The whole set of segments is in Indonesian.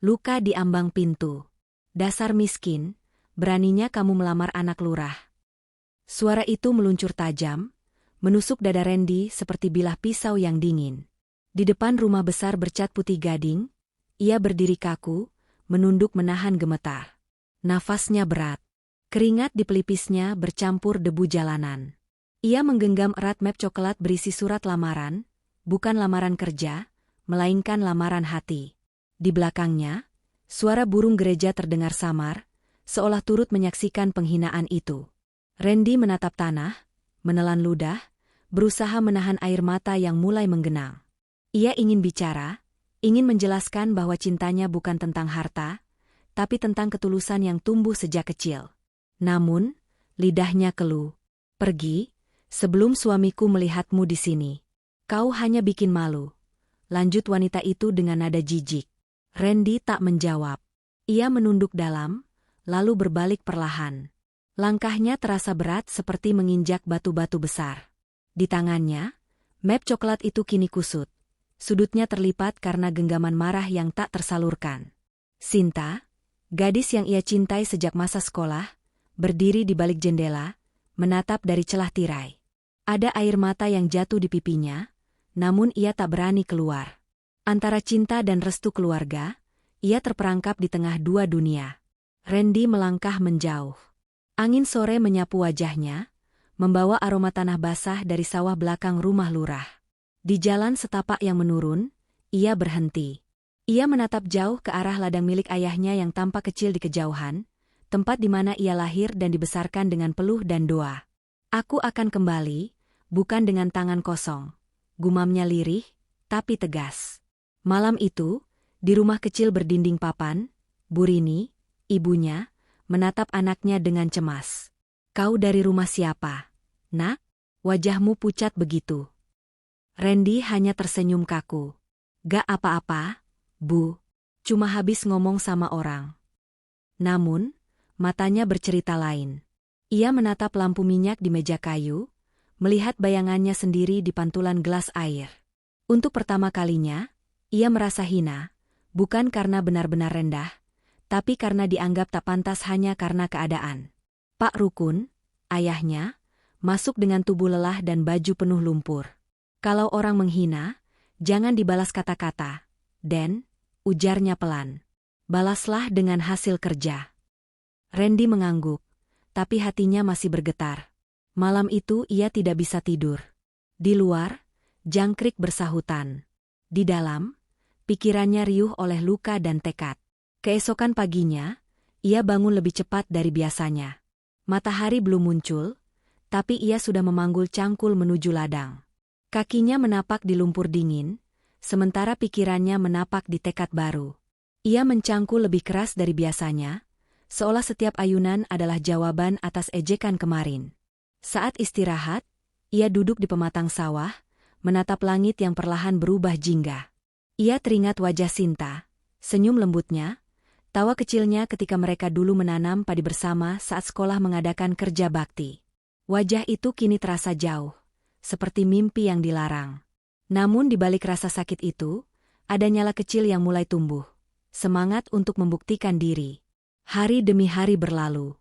Luka di ambang pintu. Dasar miskin, beraninya kamu melamar anak lurah. Suara itu meluncur tajam, menusuk dada Randy seperti bilah pisau yang dingin. Di depan rumah besar bercat putih gading, ia berdiri kaku, menunduk menahan gemetar. Nafasnya berat. Keringat di pelipisnya bercampur debu jalanan. Ia menggenggam erat map coklat berisi surat lamaran, bukan lamaran kerja, melainkan lamaran hati. Di belakangnya, suara burung gereja terdengar samar, seolah turut menyaksikan penghinaan itu. Randy menatap tanah, menelan ludah, berusaha menahan air mata yang mulai menggenang. Ia ingin bicara, ingin menjelaskan bahwa cintanya bukan tentang harta, tapi tentang ketulusan yang tumbuh sejak kecil. Namun, lidahnya keluh. Pergi, sebelum suamiku melihatmu di sini. Kau hanya bikin malu. Lanjut wanita itu dengan nada jijik. Randy tak menjawab. Ia menunduk dalam, lalu berbalik perlahan. Langkahnya terasa berat seperti menginjak batu-batu besar. Di tangannya, map coklat itu kini kusut. Sudutnya terlipat karena genggaman marah yang tak tersalurkan. Sinta, gadis yang ia cintai sejak masa sekolah, berdiri di balik jendela, menatap dari celah tirai. Ada air mata yang jatuh di pipinya, namun ia tak berani keluar. Antara cinta dan restu keluarga, ia terperangkap di tengah dua dunia. Randy melangkah menjauh. Angin sore menyapu wajahnya, membawa aroma tanah basah dari sawah belakang rumah lurah. Di jalan setapak yang menurun, ia berhenti. Ia menatap jauh ke arah ladang milik ayahnya yang tampak kecil di kejauhan, tempat di mana ia lahir dan dibesarkan dengan peluh dan doa. Aku akan kembali, bukan dengan tangan kosong. Gumamnya lirih, tapi tegas. Malam itu, di rumah kecil berdinding papan, Bu Rini, ibunya, menatap anaknya dengan cemas. Kau dari rumah siapa, Nak? Wajahmu pucat begitu. Randy hanya tersenyum kaku. Gak apa-apa, Bu. Cuma habis ngomong sama orang. Namun, matanya bercerita lain. Ia menatap lampu minyak di meja kayu, melihat bayangannya sendiri di pantulan gelas air. Untuk pertama kalinya, ia merasa hina, bukan karena benar-benar rendah, tapi karena dianggap tak pantas hanya karena keadaan. Pak Rukun, ayahnya, masuk dengan tubuh lelah dan baju penuh lumpur. Kalau orang menghina, jangan dibalas kata-kata, Den, ujarnya pelan. Balaslah dengan hasil kerja. Randy mengangguk, tapi hatinya masih bergetar. Malam itu ia tidak bisa tidur. Di luar, jangkrik bersahutan. Di dalam, pikirannya riuh oleh luka dan tekad. Keesokan paginya, ia bangun lebih cepat dari biasanya. Matahari belum muncul, tapi ia sudah memanggul cangkul menuju ladang. Kakinya menapak di lumpur dingin, sementara pikirannya menapak di tekad baru. Ia mencangkul lebih keras dari biasanya, seolah setiap ayunan adalah jawaban atas ejekan kemarin. Saat istirahat, ia duduk di pematang sawah, menatap langit yang perlahan berubah jingga. Ia teringat wajah Sinta, senyum lembutnya, tawa kecilnya ketika mereka dulu menanam padi bersama saat sekolah mengadakan kerja bakti. Wajah itu kini terasa jauh, seperti mimpi yang dilarang. Namun di balik rasa sakit itu, ada nyala kecil yang mulai tumbuh, semangat untuk membuktikan diri. Hari demi hari berlalu.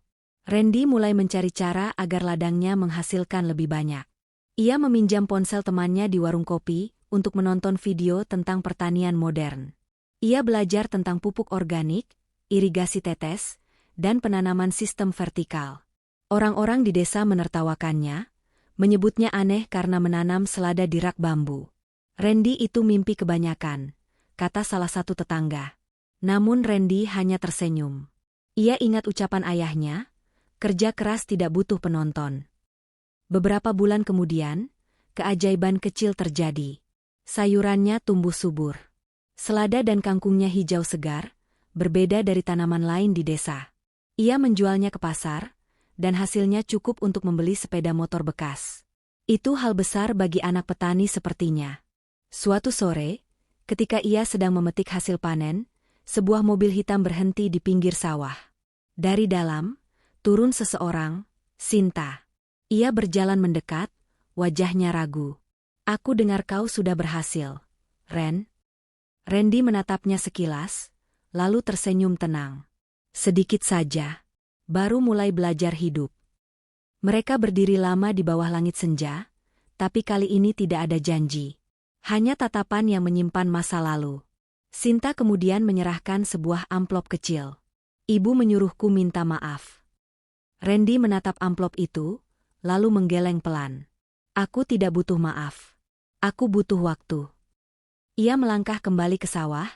Randy mulai mencari cara agar ladangnya menghasilkan lebih banyak. Ia meminjam ponsel temannya di warung kopi untuk menonton video tentang pertanian modern. Ia belajar tentang pupuk organik, irigasi tetes, dan penanaman sistem vertikal. Orang-orang di desa menertawakannya, menyebutnya aneh karena menanam selada di rak bambu. Randy itu mimpi kebanyakan, kata salah satu tetangga. Namun Randy hanya tersenyum. Ia ingat ucapan ayahnya, kerja keras tidak butuh penonton. Beberapa bulan kemudian, keajaiban kecil terjadi. Sayurannya tumbuh subur. Selada dan kangkungnya hijau segar, berbeda dari tanaman lain di desa. Ia menjualnya ke pasar, dan hasilnya cukup untuk membeli sepeda motor bekas. Itu hal besar bagi anak petani sepertinya. Suatu sore, ketika ia sedang memetik hasil panen, sebuah mobil hitam berhenti di pinggir sawah. Dari dalam, turun seseorang, Sinta. Ia berjalan mendekat, wajahnya ragu. Aku dengar kau sudah berhasil, Ren. Randy menatapnya sekilas, lalu tersenyum tenang. Sedikit saja. Baru mulai belajar hidup. Mereka berdiri lama di bawah langit senja, tapi kali ini tidak ada janji. Hanya tatapan yang menyimpan masa lalu. Sinta kemudian menyerahkan sebuah amplop kecil. Ibu menyuruhku minta maaf. Randy menatap amplop itu, lalu menggeleng pelan. Aku tidak butuh maaf. Aku butuh waktu. Ia melangkah kembali ke sawah,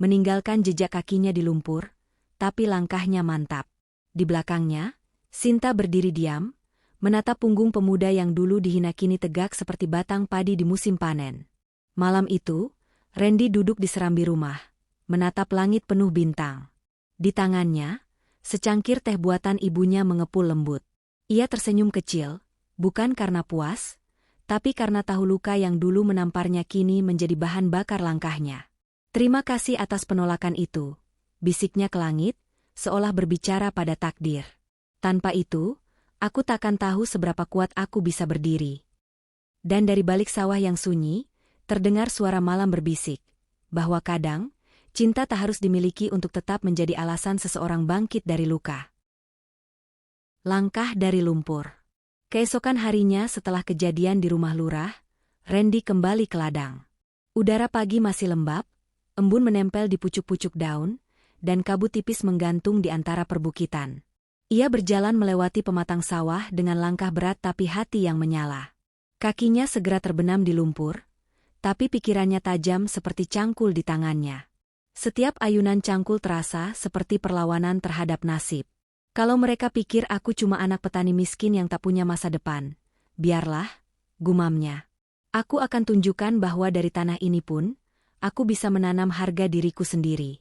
meninggalkan jejak kakinya di lumpur, tapi langkahnya mantap. Di belakangnya, Sinta berdiri diam, menatap punggung pemuda yang dulu dihina kini tegak seperti batang padi di musim panen. Malam itu, Randy duduk di serambi rumah, menatap langit penuh bintang. Di tangannya, secangkir teh buatan ibunya mengepul lembut. Ia tersenyum kecil, bukan karena puas, tapi karena tahu luka yang dulu menamparnya kini menjadi bahan bakar langkahnya. Terima kasih atas penolakan itu, bisiknya ke langit, seolah berbicara pada takdir. Tanpa itu, aku takkan tahu seberapa kuat aku bisa berdiri. Dan dari balik sawah yang sunyi, terdengar suara malam berbisik, bahwa kadang, cinta tak harus dimiliki untuk tetap menjadi alasan seseorang bangkit dari luka. Langkah dari lumpur. Keesokan harinya setelah kejadian di rumah lurah, Randy kembali ke ladang. Udara pagi masih lembab, embun menempel di pucuk-pucuk daun, dan kabut tipis menggantung di antara perbukitan. Ia berjalan melewati pematang sawah dengan langkah berat tapi hati yang menyala. Kakinya segera terbenam di lumpur, tapi pikirannya tajam seperti cangkul di tangannya. Setiap ayunan cangkul terasa seperti perlawanan terhadap nasib. Kalau mereka pikir aku cuma anak petani miskin yang tak punya masa depan, biarlah, gumamnya. Aku akan tunjukkan bahwa dari tanah ini pun, aku bisa menanam harga diriku sendiri.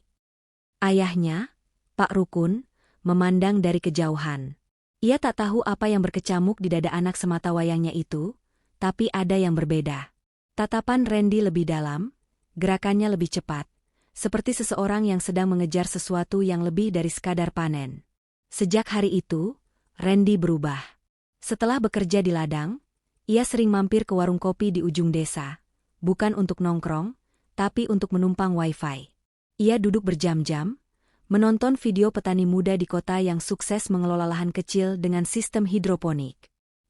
Ayahnya, Pak Rukun, memandang dari kejauhan. Ia tak tahu apa yang berkecamuk di dada anak semata wayangnya itu, tapi ada yang berbeda. Tatapan Randy lebih dalam, gerakannya lebih cepat, seperti seseorang yang sedang mengejar sesuatu yang lebih dari sekadar panen. Sejak hari itu, Randy berubah. Setelah bekerja di ladang, ia sering mampir ke warung kopi di ujung desa, bukan untuk nongkrong, tapi untuk menumpang wifi. Ia duduk berjam-jam, menonton video petani muda di kota yang sukses mengelola lahan kecil dengan sistem hidroponik.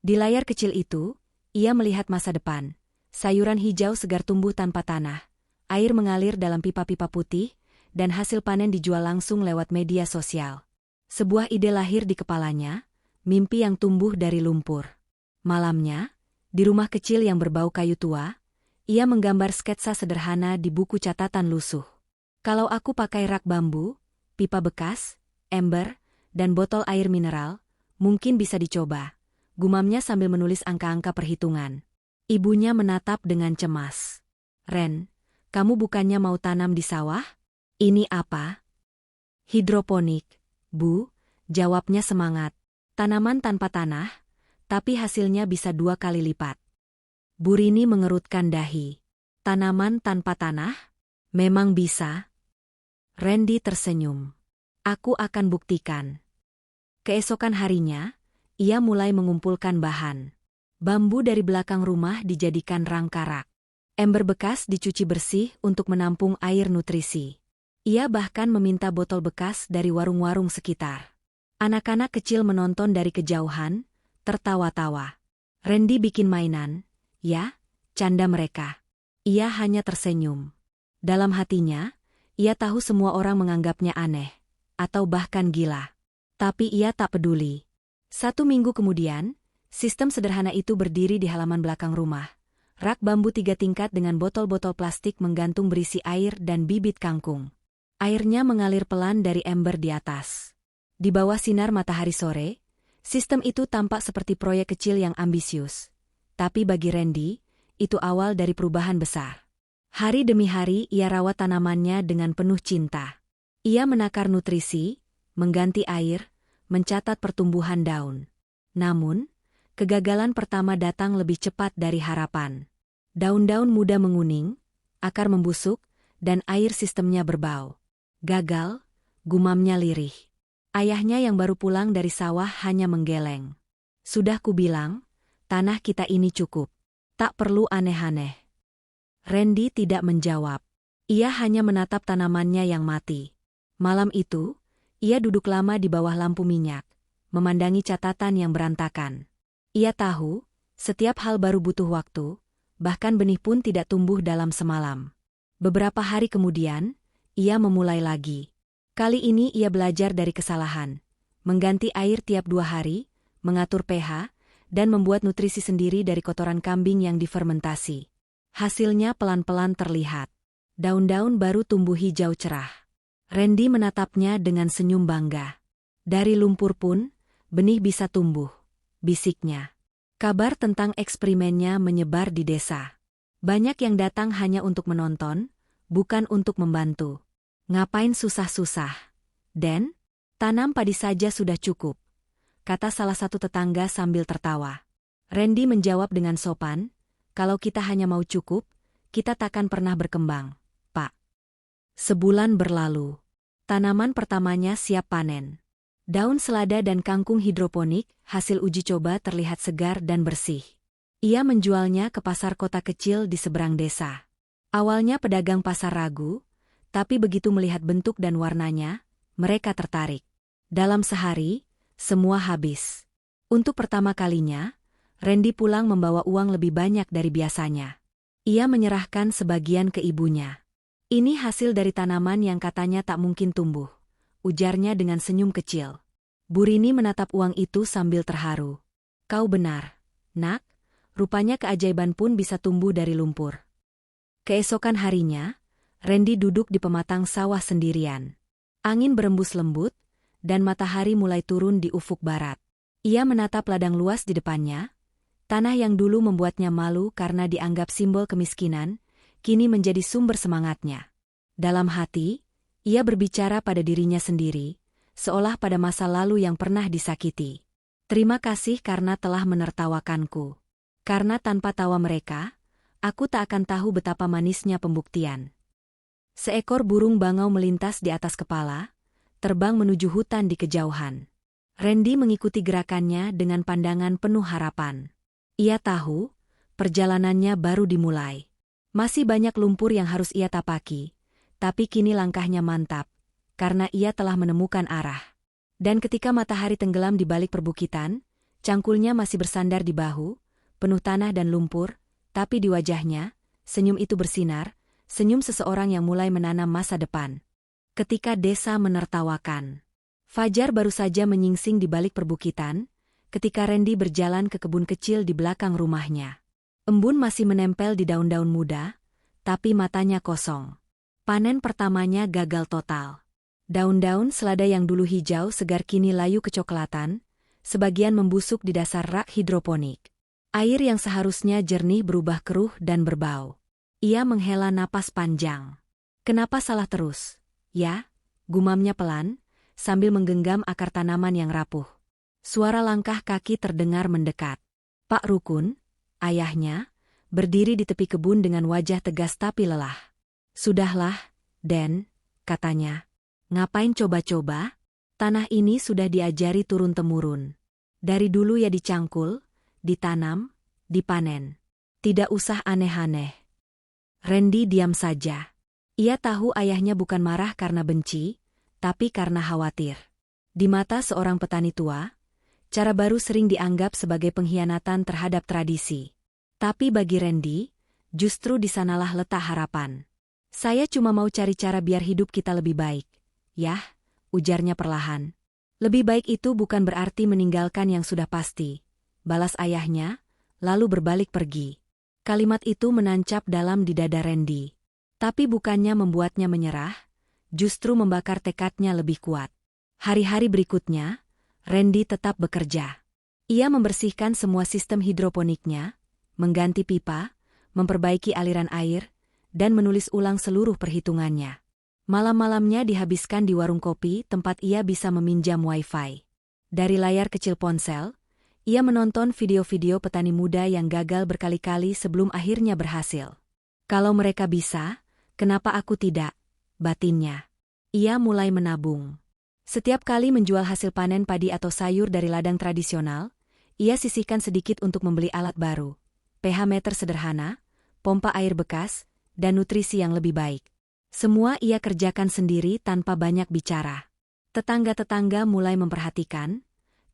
Di layar kecil itu, ia melihat masa depan. Sayuran hijau segar tumbuh tanpa tanah, air mengalir dalam pipa-pipa putih, dan hasil panen dijual langsung lewat media sosial. Sebuah ide lahir di kepalanya, mimpi yang tumbuh dari lumpur. Malamnya, di rumah kecil yang berbau kayu tua, ia menggambar sketsa sederhana di buku catatan lusuh. Kalau aku pakai rak bambu, pipa bekas, ember, dan botol air mineral, mungkin bisa dicoba, gumamnya sambil menulis angka-angka perhitungan. Ibunya menatap dengan cemas. Ren, kamu bukannya mau tanam di sawah? Ini apa? Hidroponik, Bu, jawabnya semangat. Tanaman tanpa tanah, tapi hasilnya bisa 2 kali lipat. Bu Rini mengerutkan dahi. Tanaman tanpa tanah? Memang bisa? Randy tersenyum. Aku akan buktikan. Keesokan harinya, ia mulai mengumpulkan bahan. Bambu dari belakang rumah dijadikan rangka rak. Ember bekas dicuci bersih untuk menampung air nutrisi. Ia bahkan meminta botol bekas dari warung-warung sekitar. Anak-anak kecil menonton dari kejauhan, tertawa-tawa. Randy bikin mainan, ya, canda mereka. Ia hanya tersenyum. Dalam hatinya, ia tahu semua orang menganggapnya aneh, atau bahkan gila. Tapi ia tak peduli. 1 minggu kemudian, sistem sederhana itu berdiri di halaman belakang rumah. Rak bambu 3 tingkat dengan botol-botol plastik menggantung berisi air dan bibit kangkung. Airnya mengalir pelan dari ember di atas. Di bawah sinar matahari sore, sistem itu tampak seperti proyek kecil yang ambisius. Tapi bagi Randy, itu awal dari perubahan besar. Hari demi hari ia rawat tanamannya dengan penuh cinta. Ia menakar nutrisi, mengganti air, mencatat pertumbuhan daun. Namun, kegagalan pertama datang lebih cepat dari harapan. Daun-daun muda menguning, akar membusuk, dan air sistemnya berbau. Gagal, gumamnya lirih. Ayahnya yang baru pulang dari sawah hanya menggeleng. Sudah kubilang, tanah kita ini cukup. Tak perlu aneh-aneh. Randy tidak menjawab. Ia hanya menatap tanamannya yang mati. Malam itu, ia duduk lama di bawah lampu minyak, memandangi catatan yang berantakan. Ia tahu, setiap hal baru butuh waktu, bahkan benih pun tidak tumbuh dalam semalam. Beberapa hari kemudian, ia memulai lagi. Kali ini ia belajar dari kesalahan, mengganti air tiap 2 hari, mengatur pH, dan membuat nutrisi sendiri dari kotoran kambing yang difermentasi. Hasilnya pelan-pelan terlihat. Daun-daun baru tumbuh hijau cerah. Randy menatapnya dengan senyum bangga. Dari lumpur pun, benih bisa tumbuh, bisiknya. Kabar tentang eksperimennya menyebar di desa. Banyak yang datang hanya untuk menonton, bukan untuk membantu. Ngapain susah-susah? Den, tanam padi saja sudah cukup, kata salah satu tetangga sambil tertawa. Randy menjawab dengan sopan, kalau kita hanya mau cukup, kita takkan pernah berkembang, Pak. Sebulan berlalu. Tanaman pertamanya siap panen. Daun selada dan kangkung hidroponik, hasil uji coba terlihat segar dan bersih. Ia menjualnya ke pasar kota kecil di seberang desa. Awalnya pedagang pasar ragu, tapi begitu melihat bentuk dan warnanya, mereka tertarik. Dalam sehari, semua habis. Untuk pertama kalinya, Randy pulang membawa uang lebih banyak dari biasanya. Ia menyerahkan sebagian ke ibunya. Ini hasil dari tanaman yang katanya tak mungkin tumbuh, ujarnya dengan senyum kecil. Bu Rini menatap uang itu sambil terharu. Kau benar, Nak, rupanya keajaiban pun bisa tumbuh dari lumpur. Keesokan harinya, Randy duduk di pematang sawah sendirian. Angin berembus lembut, dan matahari mulai turun di ufuk barat. Ia menatap ladang luas di depannya. Tanah yang dulu membuatnya malu karena dianggap simbol kemiskinan, kini menjadi sumber semangatnya. Dalam hati, ia berbicara pada dirinya sendiri, seolah pada masa lalu yang pernah disakiti. Terima kasih karena telah menertawakanku. Karena tanpa tawa mereka, aku tak akan tahu betapa manisnya pembuktian. Seekor burung bangau melintas di atas kepala, terbang menuju hutan di kejauhan. Randy mengikuti gerakannya dengan pandangan penuh harapan. Ia tahu, perjalanannya baru dimulai. Masih banyak lumpur yang harus ia tapaki, tapi kini langkahnya mantap, karena ia telah menemukan arah. Dan ketika matahari tenggelam di balik perbukitan, cangkulnya masih bersandar di bahu, penuh tanah dan lumpur, tapi di wajahnya, senyum itu bersinar, senyum seseorang yang mulai menanam masa depan. Ketika desa menertawakan, fajar baru saja menyingsing di balik perbukitan, ketika Randy berjalan ke kebun kecil di belakang rumahnya. Embun masih menempel di daun-daun muda, tapi matanya kosong. Panen pertamanya gagal total. Daun-daun selada yang dulu hijau segar kini layu kecoklatan, sebagian membusuk di dasar rak hidroponik. Air yang seharusnya jernih berubah keruh dan berbau. Ia menghela napas panjang. Kenapa salah terus? Ya, gumamnya pelan, sambil menggenggam akar tanaman yang rapuh. Suara langkah kaki terdengar mendekat. Pak Rukun, ayahnya, berdiri di tepi kebun dengan wajah tegas tapi lelah. Sudahlah, Den, katanya. Ngapain coba-coba? Tanah ini sudah diajari turun-temurun. Dari dulu ya dicangkul, ditanam, dipanen. Tidak usah aneh-aneh. Randy diam saja. Ia tahu ayahnya bukan marah karena benci, tapi karena khawatir. Di mata seorang petani tua, cara baru sering dianggap sebagai pengkhianatan terhadap tradisi. Tapi bagi Randy, justru di sanalah letak harapan. Saya cuma mau cari cara biar hidup kita lebih baik. Yah, ujarnya perlahan. Lebih baik itu bukan berarti meninggalkan yang sudah pasti. Balas ayahnya, lalu berbalik pergi. Kalimat itu menancap dalam di dada Randy. Tapi bukannya membuatnya menyerah, justru membakar tekadnya lebih kuat. Hari-hari berikutnya, Randy tetap bekerja. Ia membersihkan semua sistem hidroponiknya, mengganti pipa, memperbaiki aliran air, dan menulis ulang seluruh perhitungannya. Malam-malamnya dihabiskan di warung kopi tempat ia bisa meminjam wifi. Dari layar kecil ponsel, ia menonton video-video petani muda yang gagal berkali-kali sebelum akhirnya berhasil. Kalau mereka bisa, kenapa aku tidak? Batinnya. Ia mulai menabung. Setiap kali menjual hasil panen padi atau sayur dari ladang tradisional, ia sisihkan sedikit untuk membeli alat baru, pH meter sederhana, pompa air bekas, dan nutrisi yang lebih baik. Semua ia kerjakan sendiri tanpa banyak bicara. Tetangga-tetangga mulai memperhatikan,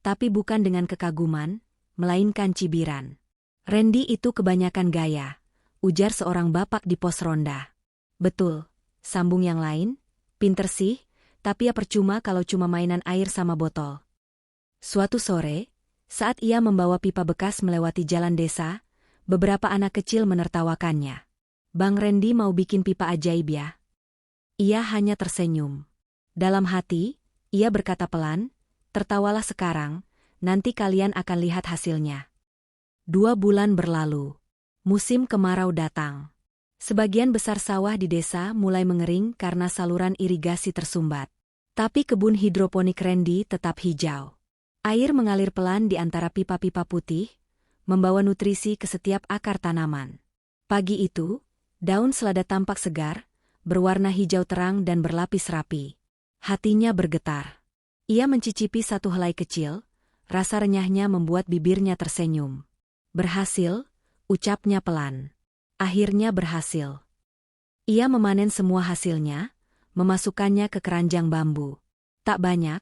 tapi bukan dengan kekaguman, melainkan cibiran. "Randy itu kebanyakan gaya," ujar seorang bapak di pos ronda. "Betul," sambung yang lain, "pinter sih, tapi ya percuma kalau cuma mainan air sama botol." Suatu sore, saat ia membawa pipa bekas melewati jalan desa, beberapa anak kecil menertawakannya. "Bang Randy mau bikin pipa ajaib ya?" Ia hanya tersenyum. Dalam hati, ia berkata pelan, "Tertawalah sekarang, nanti kalian akan lihat hasilnya." 2 bulan berlalu. Musim kemarau datang. Sebagian besar sawah di desa mulai mengering karena saluran irigasi tersumbat. Tapi kebun hidroponik Randy tetap hijau. Air mengalir pelan di antara pipa-pipa putih, membawa nutrisi ke setiap akar tanaman. Pagi itu, daun selada tampak segar, berwarna hijau terang dan berlapis rapi. Hatinya bergetar. Ia mencicipi satu helai kecil, rasa renyahnya membuat bibirnya tersenyum. "Berhasil," ucapnya pelan. Akhirnya berhasil. Ia memanen semua hasilnya, memasukkannya ke keranjang bambu. Tak banyak,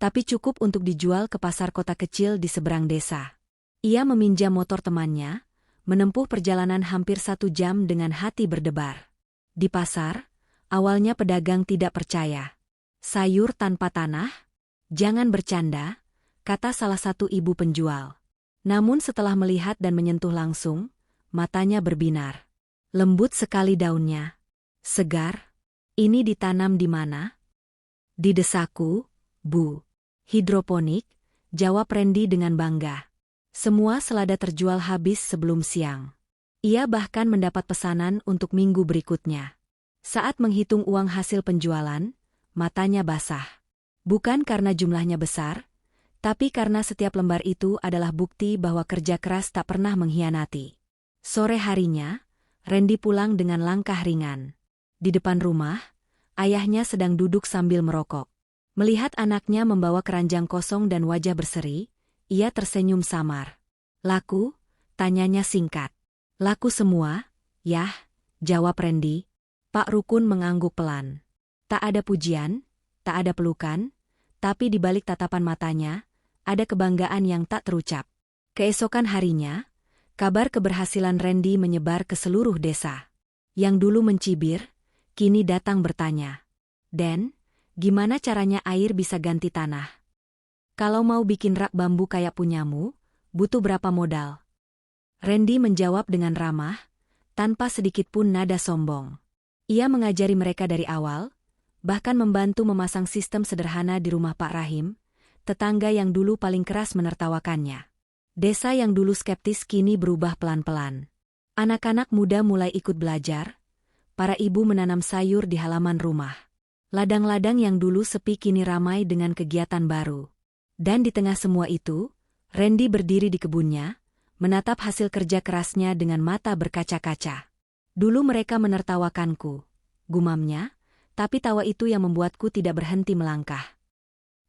tapi cukup untuk dijual ke pasar kota kecil di seberang desa. Ia meminjam motor temannya, menempuh perjalanan hampir 1 jam dengan hati berdebar. Di pasar, awalnya pedagang tidak percaya. "Sayur tanpa tanah? Jangan bercanda," kata salah satu ibu penjual. Namun setelah melihat dan menyentuh langsung, matanya berbinar. Lembut sekali daunnya. Segar. "Ini ditanam di mana?" "Di desaku, Bu." "Hidroponik," jawab Randy dengan bangga. Semua selada terjual habis sebelum siang. Ia bahkan mendapat pesanan untuk minggu berikutnya. Saat menghitung uang hasil penjualan, matanya basah. Bukan karena jumlahnya besar, tapi karena setiap lembar itu adalah bukti bahwa kerja keras tak pernah mengkhianati. Sore harinya, Randy pulang dengan langkah ringan. Di depan rumah, ayahnya sedang duduk sambil merokok. Melihat anaknya membawa keranjang kosong dan wajah berseri, ia tersenyum samar. "Laku?" tanyanya singkat. "Laku semua, yah," jawab Randy. Pak Rukun mengangguk pelan. Tak ada pujian, tak ada pelukan, tapi di balik tatapan matanya, ada kebanggaan yang tak terucap. Keesokan harinya, kabar keberhasilan Randy menyebar ke seluruh desa. Yang dulu mencibir, kini datang bertanya, "Den, gimana caranya air bisa ganti tanah? Kalau mau bikin rak bambu kayak punyamu, butuh berapa modal?" Randy menjawab dengan ramah, tanpa sedikit pun nada sombong. Ia mengajari mereka dari awal, bahkan membantu memasang sistem sederhana di rumah Pak Rahim, tetangga yang dulu paling keras menertawakannya. Desa yang dulu skeptis kini berubah pelan-pelan. Anak-anak muda mulai ikut belajar, para ibu menanam sayur di halaman rumah. Ladang-ladang yang dulu sepi kini ramai dengan kegiatan baru. Dan di tengah semua itu, Randy berdiri di kebunnya, menatap hasil kerja kerasnya dengan mata berkaca-kaca. "Dulu mereka menertawakanku," gumamnya, "tapi tawa itu yang membuatku tidak berhenti melangkah."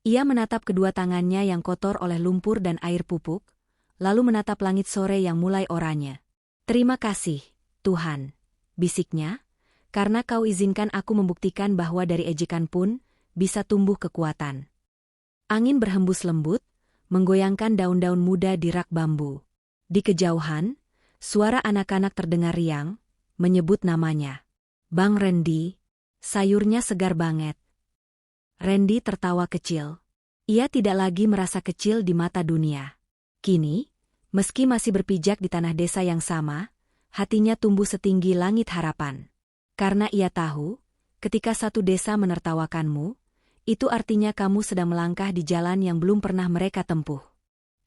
Ia menatap kedua tangannya yang kotor oleh lumpur dan air pupuk, lalu menatap langit sore yang mulai oranye. "Terima kasih, Tuhan," bisiknya, "karena Kau izinkan aku membuktikan bahwa dari ejekan pun bisa tumbuh kekuatan." Angin berhembus lembut, menggoyangkan daun-daun muda di rak bambu. Di kejauhan, suara anak-anak terdengar riang, menyebut namanya. "Bang Randy, sayurnya segar banget." Randy tertawa kecil. Ia tidak lagi merasa kecil di mata dunia. Kini, meski masih berpijak di tanah desa yang sama, hatinya tumbuh setinggi langit harapan. Karena ia tahu, ketika satu desa menertawakanmu, itu artinya kamu sedang melangkah di jalan yang belum pernah mereka tempuh.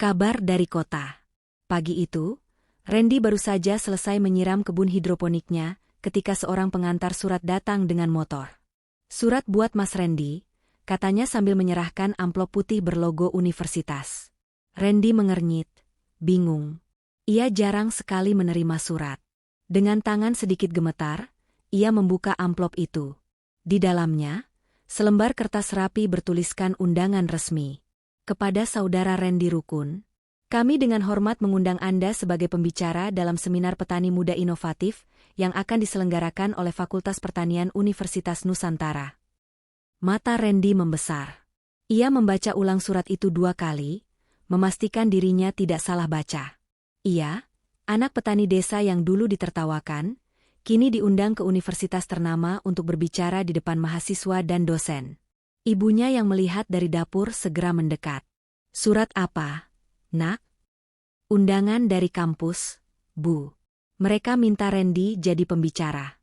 Kabar dari kota. Pagi itu, Randy baru saja selesai menyiram kebun hidroponiknya ketika seorang pengantar surat datang dengan motor. "Surat buat Mas Randy," katanya sambil menyerahkan amplop putih berlogo universitas. Randy mengernyit, bingung. Ia jarang sekali menerima surat. Dengan tangan sedikit gemetar, ia membuka amplop itu. Di dalamnya, selembar kertas rapi bertuliskan undangan resmi. "Kepada Saudara Randy Rukun, kami dengan hormat mengundang Anda sebagai pembicara dalam seminar petani muda inovatif yang akan diselenggarakan oleh Fakultas Pertanian Universitas Nusantara. Mata Randy membesar. Ia membaca ulang surat itu 2 kali, memastikan dirinya tidak salah baca. Ia, anak petani desa yang dulu ditertawakan, kini diundang ke universitas ternama untuk berbicara di depan mahasiswa dan dosen. Ibunya yang melihat dari dapur segera mendekat. "Surat apa, Nak?" "Undangan dari kampus, Bu. Mereka minta Randy jadi pembicara."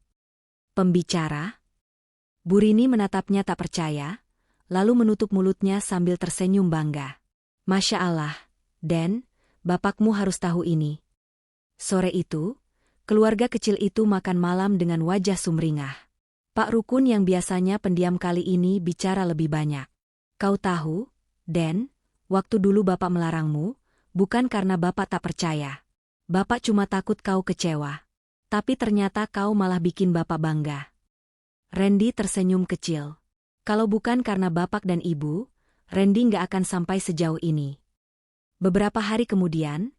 "Pembicara?" Bu Rini menatapnya tak percaya, lalu menutup mulutnya sambil tersenyum bangga. "Masya Allah, Den, bapakmu harus tahu ini." Sore itu, keluarga kecil itu makan malam dengan wajah sumringah. Pak Rukun yang biasanya pendiam kali ini bicara lebih banyak. "Kau tahu, Den, waktu dulu bapak melarangmu, bukan karena bapak tak percaya. Bapak cuma takut kau kecewa. Tapi ternyata kau malah bikin bapak bangga." Randy tersenyum kecil. Kalau bukan karena bapak dan ibu, Randy nggak akan sampai sejauh ini. Beberapa hari kemudian,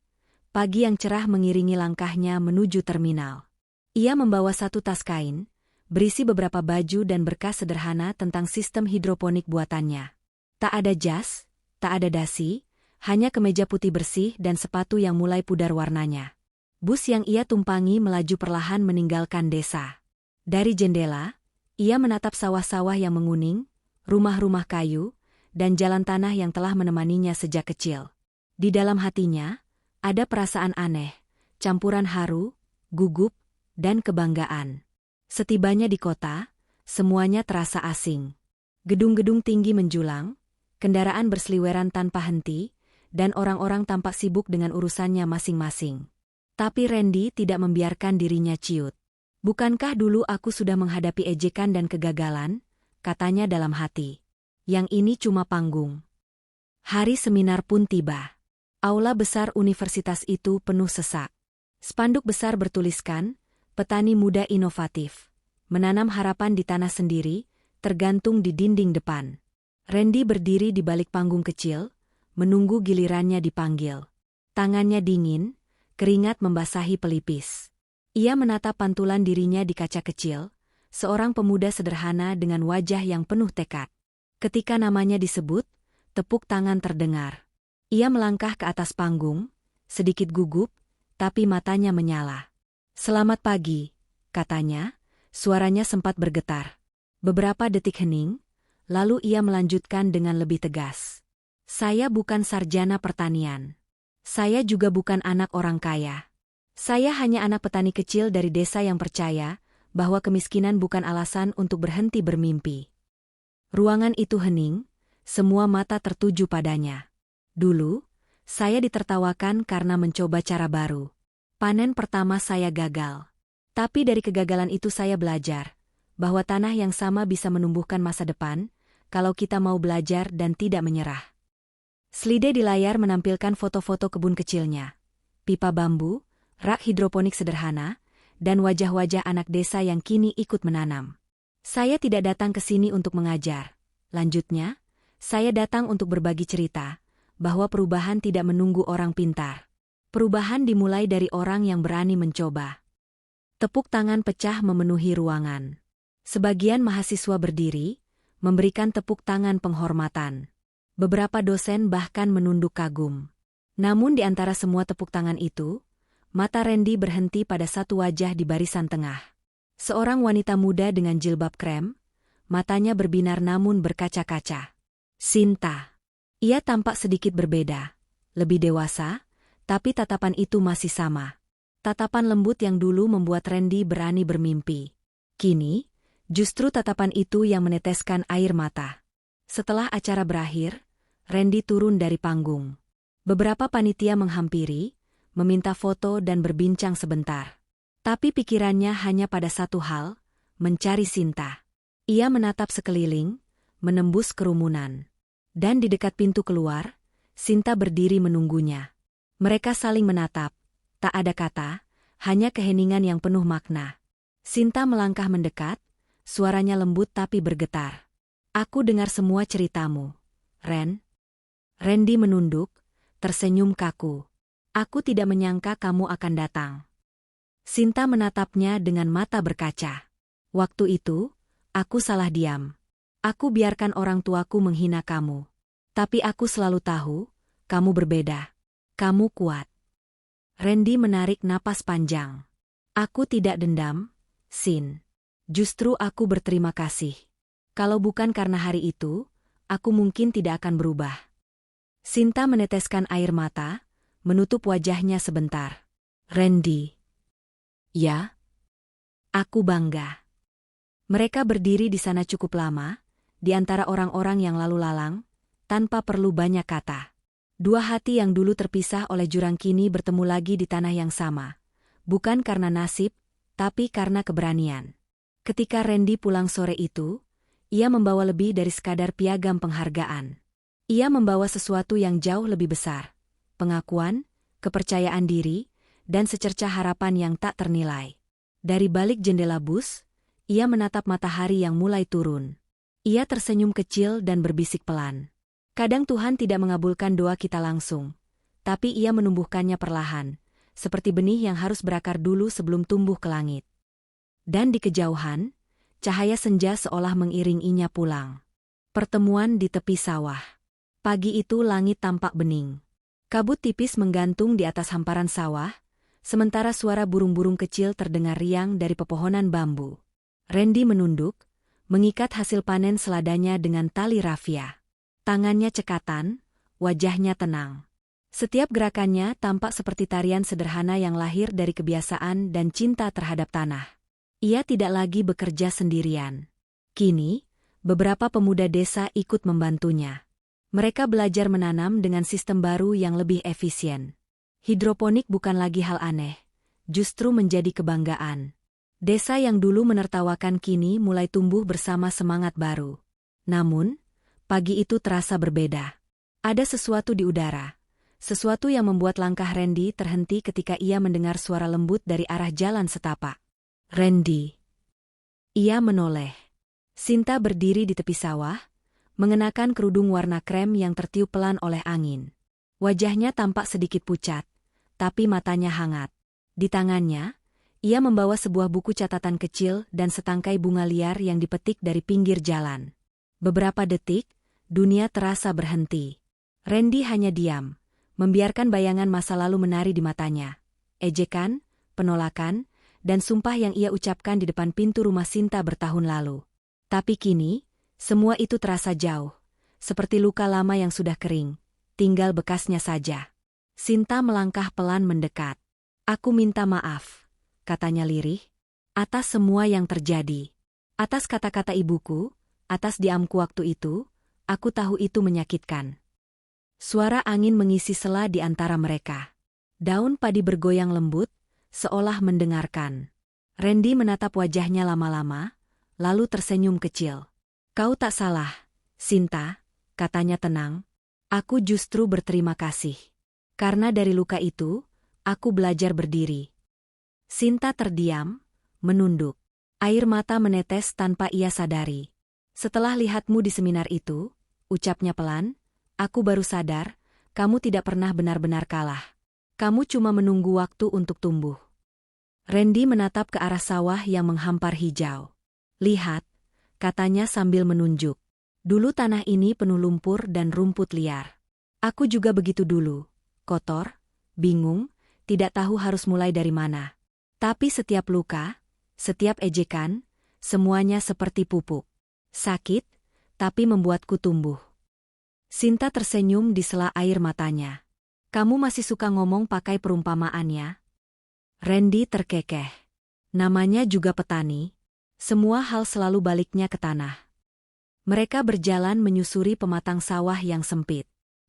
pagi yang cerah mengiringi langkahnya menuju terminal. Ia membawa 1 tas kain, berisi beberapa baju dan berkas sederhana tentang sistem hidroponik buatannya. Tak ada jas, tak ada dasi, hanya kemeja putih bersih dan sepatu yang mulai pudar warnanya. Bus yang ia tumpangi melaju perlahan meninggalkan desa. Dari jendela, ia menatap sawah-sawah yang menguning, rumah-rumah kayu, dan jalan tanah yang telah menemaninya sejak kecil. Di dalam hatinya, ada perasaan aneh, campuran haru, gugup, dan kebanggaan. Setibanya di kota, semuanya terasa asing. Gedung-gedung tinggi menjulang, kendaraan berseliweran tanpa henti, dan orang-orang tampak sibuk dengan urusannya masing-masing. Tapi Randy tidak membiarkan dirinya ciut. "Bukankah dulu aku sudah menghadapi ejekan dan kegagalan?" katanya dalam hati. "Yang ini cuma panggung." Hari seminar pun tiba. Aula besar universitas itu penuh sesak. Spanduk besar bertuliskan, "Petani muda inovatif. Menanam harapan di tanah sendiri," tergantung di dinding depan. Randy berdiri di balik panggung kecil, menunggu gilirannya dipanggil. Tangannya dingin, keringat membasahi pelipis. Ia menatap pantulan dirinya di kaca kecil, seorang pemuda sederhana dengan wajah yang penuh tekad. Ketika namanya disebut, tepuk tangan terdengar. Ia melangkah ke atas panggung, sedikit gugup, tapi matanya menyala. "Selamat pagi," katanya, suaranya sempat bergetar. Beberapa detik hening, lalu ia melanjutkan dengan lebih tegas. "Saya bukan sarjana pertanian. Saya juga bukan anak orang kaya. Saya hanya anak petani kecil dari desa yang percaya bahwa kemiskinan bukan alasan untuk berhenti bermimpi." Ruangan itu hening, semua mata tertuju padanya. "Dulu, saya ditertawakan karena mencoba cara baru. Panen pertama saya gagal. Tapi dari kegagalan itu saya belajar bahwa tanah yang sama bisa menumbuhkan masa depan kalau kita mau belajar dan tidak menyerah." Slide di layar menampilkan foto-foto kebun kecilnya, pipa bambu, rak hidroponik sederhana, dan wajah-wajah anak desa yang kini ikut menanam. "Saya tidak datang ke sini untuk mengajar," lanjutnya, "saya datang untuk berbagi cerita, bahwa perubahan tidak menunggu orang pintar. Perubahan dimulai dari orang yang berani mencoba." Tepuk tangan pecah memenuhi ruangan. Sebagian mahasiswa berdiri, memberikan tepuk tangan penghormatan. Beberapa dosen bahkan menunduk kagum. Namun di antara semua tepuk tangan itu, mata Randy berhenti pada satu wajah di barisan tengah. Seorang wanita muda dengan jilbab krem, matanya berbinar namun berkaca-kaca. Sinta. Ia tampak sedikit berbeda, lebih dewasa, tapi tatapan itu masih sama. Tatapan lembut yang dulu membuat Randy berani bermimpi. Kini, justru tatapan itu yang meneteskan air mata. Setelah acara berakhir, Randy turun dari panggung. Beberapa panitia menghampiri, meminta foto dan berbincang sebentar. Tapi pikirannya hanya pada satu hal, mencari Sinta. Ia menatap sekeliling, menembus kerumunan. Dan di dekat pintu keluar, Sinta berdiri menunggunya. Mereka saling menatap, tak ada kata, hanya keheningan yang penuh makna. Sinta melangkah mendekat, suaranya lembut tapi bergetar. "Aku dengar semua ceritamu, Ren." Randy menunduk, tersenyum kaku. "Aku tidak menyangka kamu akan datang." Sinta menatapnya dengan mata berkaca. Waktu itu, aku salah diam. Aku biarkan orang tuaku menghina kamu. Tapi aku selalu tahu, kamu berbeda. Kamu kuat. Randy menarik napas panjang. Aku tidak dendam, Sin. Justru aku berterima kasih. Kalau bukan karena hari itu, aku mungkin tidak akan berubah. Sinta meneteskan air mata, menutup wajahnya sebentar. Randy. Ya? Aku bangga. Mereka berdiri di sana cukup lama, di antara orang-orang yang lalu lalang, tanpa perlu banyak kata. Dua hati yang dulu terpisah oleh jurang kini bertemu lagi di tanah yang sama. Bukan karena nasib, tapi karena keberanian. Ketika Randy pulang sore itu, ia membawa lebih dari sekadar piagam penghargaan. Ia membawa sesuatu yang jauh lebih besar. Pengakuan, kepercayaan diri, dan secercah harapan yang tak ternilai. Dari balik jendela bus, ia menatap matahari yang mulai turun. Ia tersenyum kecil dan berbisik pelan. Kadang Tuhan tidak mengabulkan doa kita langsung, tapi ia menumbuhkannya perlahan, seperti benih yang harus berakar dulu sebelum tumbuh ke langit. Dan di kejauhan, cahaya senja seolah mengiringinya pulang. Pertemuan di tepi sawah. Pagi itu langit tampak bening. Kabut tipis menggantung di atas hamparan sawah, sementara suara burung-burung kecil terdengar riang dari pepohonan bambu. Randy menunduk, mengikat hasil panen seladanya dengan tali rafia. Tangannya cekatan, wajahnya tenang. Setiap gerakannya tampak seperti tarian sederhana yang lahir dari kebiasaan dan cinta terhadap tanah. Ia tidak lagi bekerja sendirian. Kini, beberapa pemuda desa ikut membantunya. Mereka belajar menanam dengan sistem baru yang lebih efisien. Hidroponik bukan lagi hal aneh, justru menjadi kebanggaan. Desa yang dulu menertawakan kini mulai tumbuh bersama semangat baru. Namun, pagi itu terasa berbeda. Ada sesuatu di udara. Sesuatu yang membuat langkah Randy terhenti ketika ia mendengar suara lembut dari arah jalan setapak. Randy. Ia menoleh. Sinta berdiri di tepi sawah, mengenakan kerudung warna krem yang tertiup pelan oleh angin. Wajahnya tampak sedikit pucat, tapi matanya hangat. Di tangannya, ia membawa sebuah buku catatan kecil dan setangkai bunga liar yang dipetik dari pinggir jalan. Beberapa detik, dunia terasa berhenti. Randy hanya diam, membiarkan bayangan masa lalu menari di matanya. Ejekan, penolakan, dan sumpah yang ia ucapkan di depan pintu rumah Sinta bertahun lalu. Tapi kini, semua itu terasa jauh, seperti luka lama yang sudah kering, tinggal bekasnya saja. Sinta melangkah pelan mendekat. Aku minta maaf, katanya lirih, atas semua yang terjadi. Atas kata-kata ibuku, atas diamku waktu itu, aku tahu itu menyakitkan. Suara angin mengisi sela di antara mereka. Daun padi bergoyang lembut, seolah mendengarkan. Randy menatap wajahnya lama-lama, lalu tersenyum kecil. Kau tak salah, Sinta, katanya tenang. Aku justru berterima kasih. Karena dari luka itu, aku belajar berdiri. Sinta terdiam, menunduk. Air mata menetes tanpa ia sadari. Setelah lihatmu di seminar itu, ucapnya pelan, aku baru sadar, kamu tidak pernah benar-benar kalah. Kamu cuma menunggu waktu untuk tumbuh. Randy menatap ke arah sawah yang menghampar hijau. Lihat, katanya sambil menunjuk. Dulu tanah ini penuh lumpur dan rumput liar. Aku juga begitu dulu, kotor, bingung, tidak tahu harus mulai dari mana. Tapi setiap luka, setiap ejekan, semuanya seperti pupuk. Sakit, tapi membuatku tumbuh. Sinta tersenyum di sela air matanya. Kamu masih suka ngomong pakai perumpamaan ya? Randy terkekeh. Namanya juga petani. Semua hal selalu baliknya ke tanah. Mereka berjalan menyusuri pematang sawah yang sempit.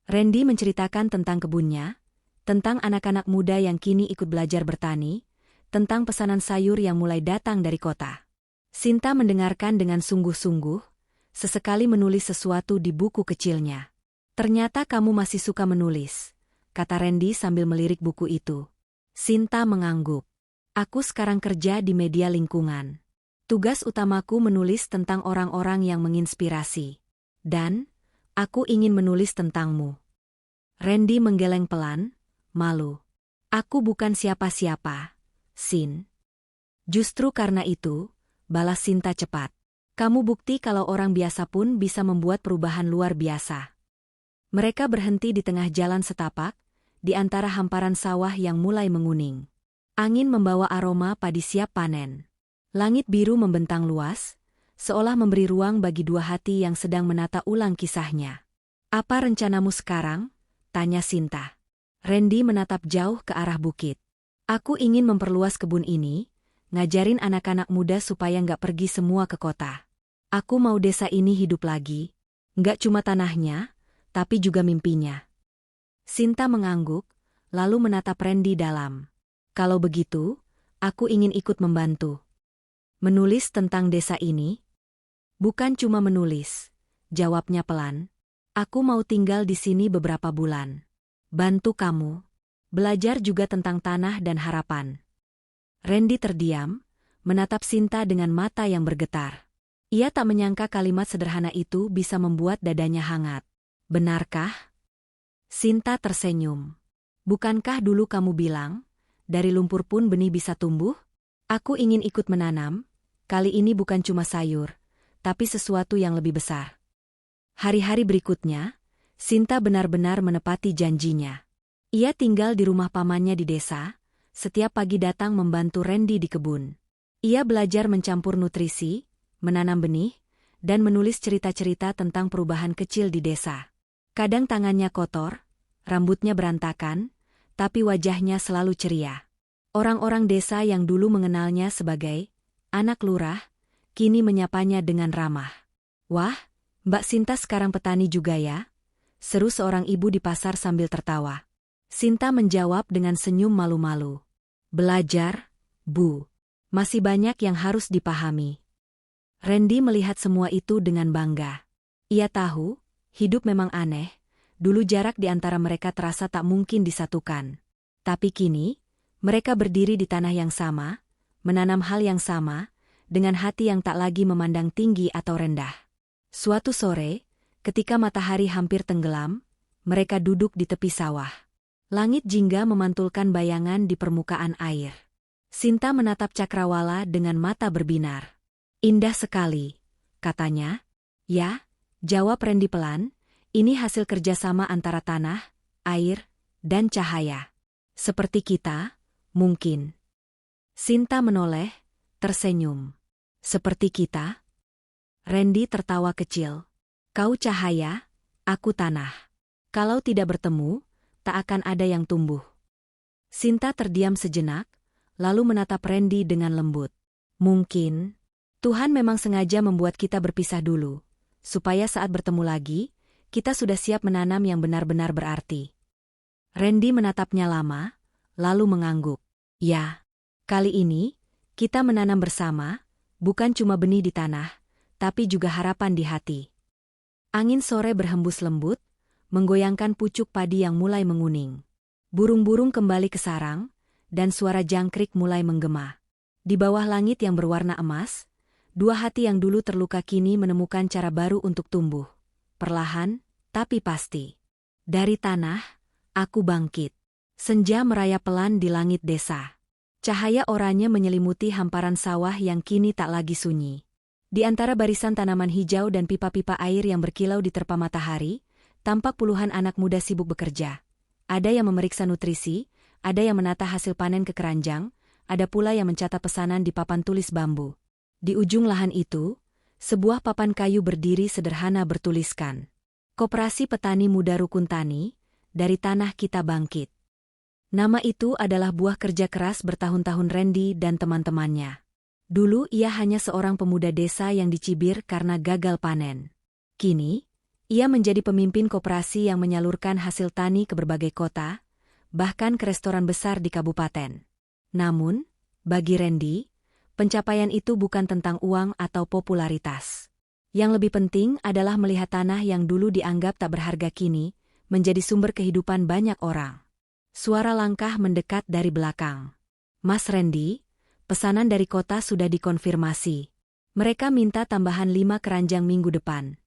Randy menceritakan tentang kebunnya, tentang anak-anak muda yang kini ikut belajar bertani, tentang pesanan sayur yang mulai datang dari kota. Sinta mendengarkan dengan sungguh-sungguh, sesekali menulis sesuatu di buku kecilnya. Ternyata kamu masih suka menulis, kata Randy sambil melirik buku itu. Sinta mengangguk. Aku sekarang kerja di media lingkungan. Tugas utamaku menulis tentang orang-orang yang menginspirasi. Dan, aku ingin menulis tentangmu. Randy menggeleng pelan, malu. Aku bukan siapa-siapa, Sin. Justru karena itu, balas Sinta cepat. Kamu bukti kalau orang biasa pun bisa membuat perubahan luar biasa. Mereka berhenti di tengah jalan setapak, di antara hamparan sawah yang mulai menguning. Angin membawa aroma padi siap panen. Langit biru membentang luas, seolah memberi ruang bagi dua hati yang sedang menata ulang kisahnya. Apa rencanamu sekarang? Tanya Sinta. Randy menatap jauh ke arah bukit. Aku ingin memperluas kebun ini, ngajarin anak-anak muda supaya nggak pergi semua ke kota. Aku mau desa ini hidup lagi, nggak cuma tanahnya, tapi juga mimpinya. Sinta mengangguk, lalu menatap Randy dalam. Kalau begitu, aku ingin ikut membantu. Menulis tentang desa ini? Bukan cuma menulis, jawabnya pelan. Aku mau tinggal di sini beberapa bulan. Bantu kamu. Belajar juga tentang tanah dan harapan. Randy terdiam, menatap Sinta dengan mata yang bergetar. Ia tak menyangka kalimat sederhana itu bisa membuat dadanya hangat. Benarkah? Sinta tersenyum. Bukankah dulu kamu bilang, dari lumpur pun benih bisa tumbuh? Aku ingin ikut menanam, kali ini bukan cuma sayur, tapi sesuatu yang lebih besar. Hari-hari berikutnya, Sinta benar-benar menepati janjinya. Ia tinggal di rumah pamannya di desa, setiap pagi datang membantu Randy di kebun. Ia belajar mencampur nutrisi, menanam benih, dan menulis cerita-cerita tentang perubahan kecil di desa. Kadang tangannya kotor, rambutnya berantakan, tapi wajahnya selalu ceria. Orang-orang desa yang dulu mengenalnya sebagai anak lurah, kini menyapanya dengan ramah. Wah, Mbak Sinta sekarang petani juga ya? Seru seorang ibu di pasar sambil tertawa. Sinta menjawab dengan senyum malu-malu. Belajar, Bu. Masih banyak yang harus dipahami. Randy melihat semua itu dengan bangga. Ia tahu, hidup memang aneh, dulu jarak di antara mereka terasa tak mungkin disatukan. Tapi kini, mereka berdiri di tanah yang sama, menanam hal yang sama, dengan hati yang tak lagi memandang tinggi atau rendah. Suatu sore, ketika matahari hampir tenggelam, mereka duduk di tepi sawah. Langit jingga memantulkan bayangan di permukaan air. Sinta menatap cakrawala dengan mata berbinar. Indah sekali, katanya. Ya, jawab Randy pelan, ini hasil kerjasama antara tanah, air, dan cahaya. Seperti kita, mungkin. Sinta menoleh, tersenyum. Seperti kita? Randy tertawa kecil. Kau cahaya, aku tanah. Kalau tidak bertemu, tak akan ada yang tumbuh. Sinta terdiam sejenak, lalu menatap Randy dengan lembut. Mungkin Tuhan memang sengaja membuat kita berpisah dulu, supaya saat bertemu lagi, kita sudah siap menanam yang benar-benar berarti. Randy menatapnya lama, lalu mengangguk. Ya, kali ini, kita menanam bersama, bukan cuma benih di tanah, tapi juga harapan di hati. Angin sore berhembus lembut, menggoyangkan pucuk padi yang mulai menguning. Burung-burung kembali ke sarang, dan suara jangkrik mulai menggema. Di bawah langit yang berwarna emas, dua hati yang dulu terluka kini menemukan cara baru untuk tumbuh. Perlahan, tapi pasti. Dari tanah, aku bangkit. Senja merayap pelan di langit desa. Cahaya oranye menyelimuti hamparan sawah yang kini tak lagi sunyi. Di antara barisan tanaman hijau dan pipa-pipa air yang berkilau diterpa matahari, tampak puluhan anak muda sibuk bekerja. Ada yang memeriksa nutrisi, ada yang menata hasil panen ke keranjang, ada pula yang mencatat pesanan di papan tulis bambu. Di ujung lahan itu, sebuah papan kayu berdiri sederhana bertuliskan, Koperasi Petani Muda Rukun Tani, dari tanah kita bangkit. Nama itu adalah buah kerja keras bertahun-tahun Randy dan teman-temannya. Dulu ia hanya seorang pemuda desa yang dicibir karena gagal panen. Kini, ia menjadi pemimpin koperasi yang menyalurkan hasil tani ke berbagai kota, bahkan ke restoran besar di kabupaten. Namun, bagi Randy, pencapaian itu bukan tentang uang atau popularitas. Yang lebih penting adalah melihat tanah yang dulu dianggap tak berharga kini, menjadi sumber kehidupan banyak orang. Suara langkah mendekat dari belakang. Mas Randy, pesanan dari kota sudah dikonfirmasi. Mereka minta tambahan 5 keranjang minggu depan.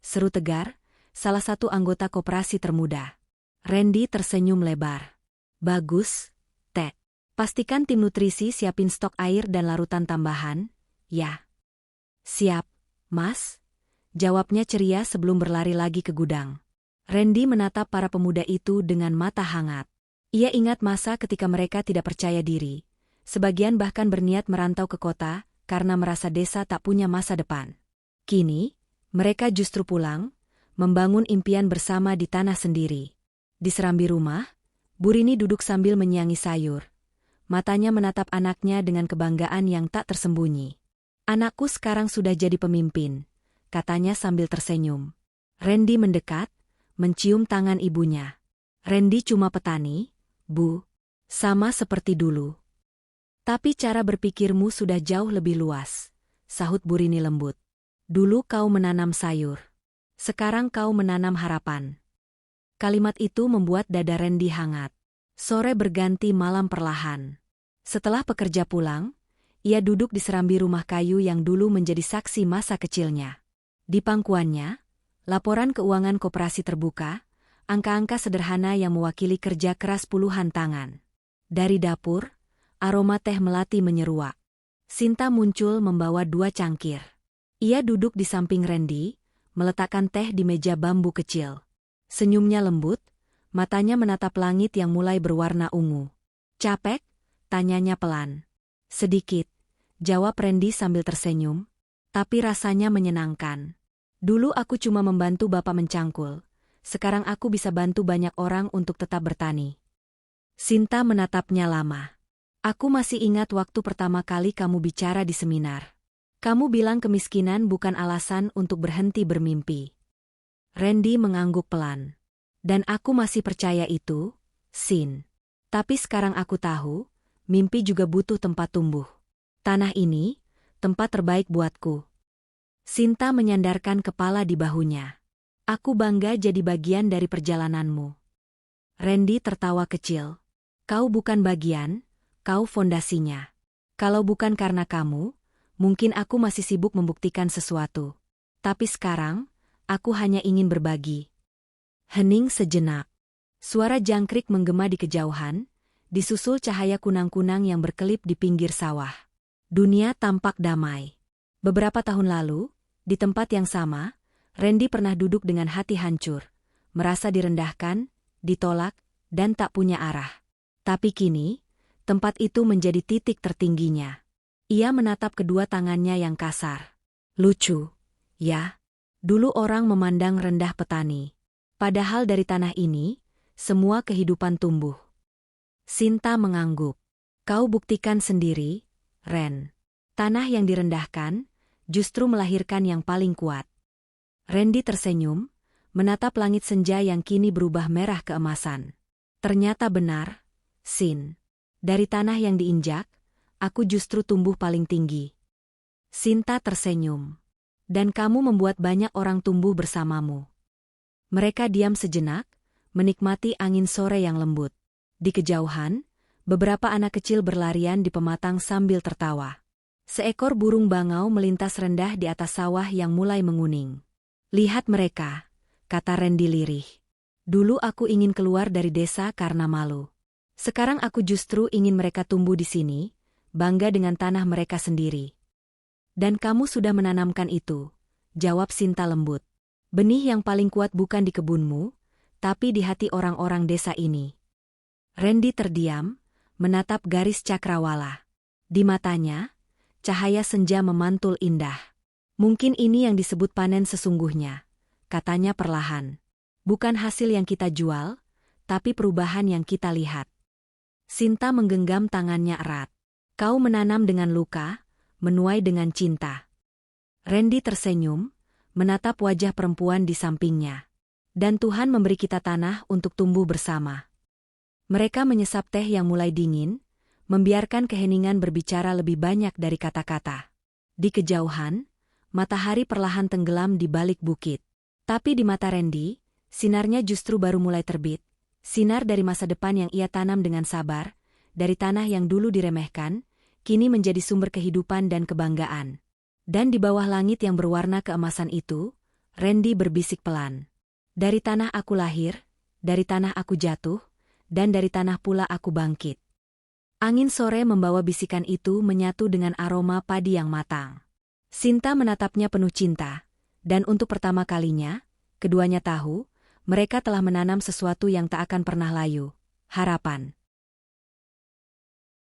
Seru tegar, salah satu anggota koperasi termuda. Randy tersenyum lebar. Bagus, Tek. Pastikan tim nutrisi siapin stok air dan larutan tambahan, ya. Siap, Mas. Jawabnya ceria sebelum berlari lagi ke gudang. Randy menatap para pemuda itu dengan mata hangat. Ia ingat masa ketika mereka tidak percaya diri. Sebagian bahkan berniat merantau ke kota karena merasa desa tak punya masa depan. Kini, mereka justru pulang, membangun impian bersama di tanah sendiri. Di serambi rumah, Bu Rini duduk sambil menyiangi sayur. Matanya menatap anaknya dengan kebanggaan yang tak tersembunyi. "Anakku sekarang sudah jadi pemimpin," katanya sambil tersenyum. Randy mendekat, mencium tangan ibunya. "Randy cuma petani, Bu. Sama seperti dulu." "Tapi cara berpikirmu sudah jauh lebih luas," sahut Bu Rini lembut. "Dulu kau menanam sayur. Sekarang kau menanam harapan." Kalimat itu membuat dada Randy hangat. Sore berganti malam perlahan. Setelah pekerja pulang, ia duduk di serambi rumah kayu yang dulu menjadi saksi masa kecilnya. Di pangkuannya, laporan keuangan koperasi terbuka, angka-angka sederhana yang mewakili kerja keras puluhan tangan. Dari dapur, aroma teh melati menyeruak. Sinta muncul membawa 2 cangkir. Ia duduk di samping Randy, meletakkan teh di meja bambu kecil. Senyumnya lembut, matanya menatap langit yang mulai berwarna ungu. "Capek?" tanyanya pelan. "Sedikit," jawab Randy sambil tersenyum, "tapi rasanya menyenangkan. Dulu aku cuma membantu bapak mencangkul, sekarang aku bisa bantu banyak orang untuk tetap bertani." Sinta menatapnya lama. "Aku masih ingat waktu pertama kali kamu bicara di seminar. Kamu bilang kemiskinan bukan alasan untuk berhenti bermimpi." Randy mengangguk pelan. "Dan aku masih percaya itu, Sin. Tapi sekarang aku tahu, mimpi juga butuh tempat tumbuh. Tanah ini, tempat terbaik buatku." Sinta menyandarkan kepala di bahunya. "Aku bangga jadi bagian dari perjalananmu." Randy tertawa kecil. "Kau bukan bagian, kau fondasinya. Kalau bukan karena kamu, mungkin aku masih sibuk membuktikan sesuatu. Tapi sekarang, aku hanya ingin berbagi." Hening sejenak. Suara jangkrik menggema di kejauhan, disusul cahaya kunang-kunang yang berkelip di pinggir sawah. Dunia tampak damai. Beberapa tahun lalu, di tempat yang sama, Randy pernah duduk dengan hati hancur, merasa direndahkan, ditolak, dan tak punya arah. Tapi kini, tempat itu menjadi titik tertingginya. Ia menatap kedua tangannya yang kasar. "Lucu, ya? Dulu orang memandang rendah petani. Padahal dari tanah ini, semua kehidupan tumbuh." Sinta mengangguk. "Kau buktikan sendiri, Ren. Tanah yang direndahkan, justru melahirkan yang paling kuat." Randy tersenyum, menatap langit senja yang kini berubah merah keemasan. "Ternyata benar, Sin. Dari tanah yang diinjak, aku justru tumbuh paling tinggi." Sinta tersenyum. "Dan kamu membuat banyak orang tumbuh bersamamu." Mereka diam sejenak, menikmati angin sore yang lembut. Di kejauhan, beberapa anak kecil berlarian di pematang sambil tertawa. Seekor burung bangau melintas rendah di atas sawah yang mulai menguning. "Lihat mereka," kata Randy lirih. "Dulu aku ingin keluar dari desa karena malu. Sekarang aku justru ingin mereka tumbuh di sini, bangga dengan tanah mereka sendiri." "Dan kamu sudah menanamkan itu," jawab Sinta lembut. "Benih yang paling kuat bukan di kebunmu, tapi di hati orang-orang desa ini." Randy terdiam, menatap garis cakrawala. Di matanya, cahaya senja memantul indah. "Mungkin ini yang disebut panen sesungguhnya," katanya perlahan. "Bukan hasil yang kita jual, tapi perubahan yang kita lihat." Sinta menggenggam tangannya erat. "Kau menanam dengan luka, menuai dengan cinta." Randy tersenyum, menatap wajah perempuan di sampingnya. "Dan Tuhan memberi kita tanah untuk tumbuh bersama." Mereka menyesap teh yang mulai dingin, membiarkan keheningan berbicara lebih banyak dari kata-kata. Di kejauhan, matahari perlahan tenggelam di balik bukit. Tapi di mata Randy, sinarnya justru baru mulai terbit. Sinar dari masa depan yang ia tanam dengan sabar, dari tanah yang dulu diremehkan, kini menjadi sumber kehidupan dan kebanggaan. Dan di bawah langit yang berwarna keemasan itu, Randy berbisik pelan. "Dari tanah aku lahir, dari tanah aku jatuh, dan dari tanah pula aku bangkit." Angin sore membawa bisikan itu menyatu dengan aroma padi yang matang. Sinta menatapnya penuh cinta, dan untuk pertama kalinya, keduanya tahu, mereka telah menanam sesuatu yang tak akan pernah layu, harapan.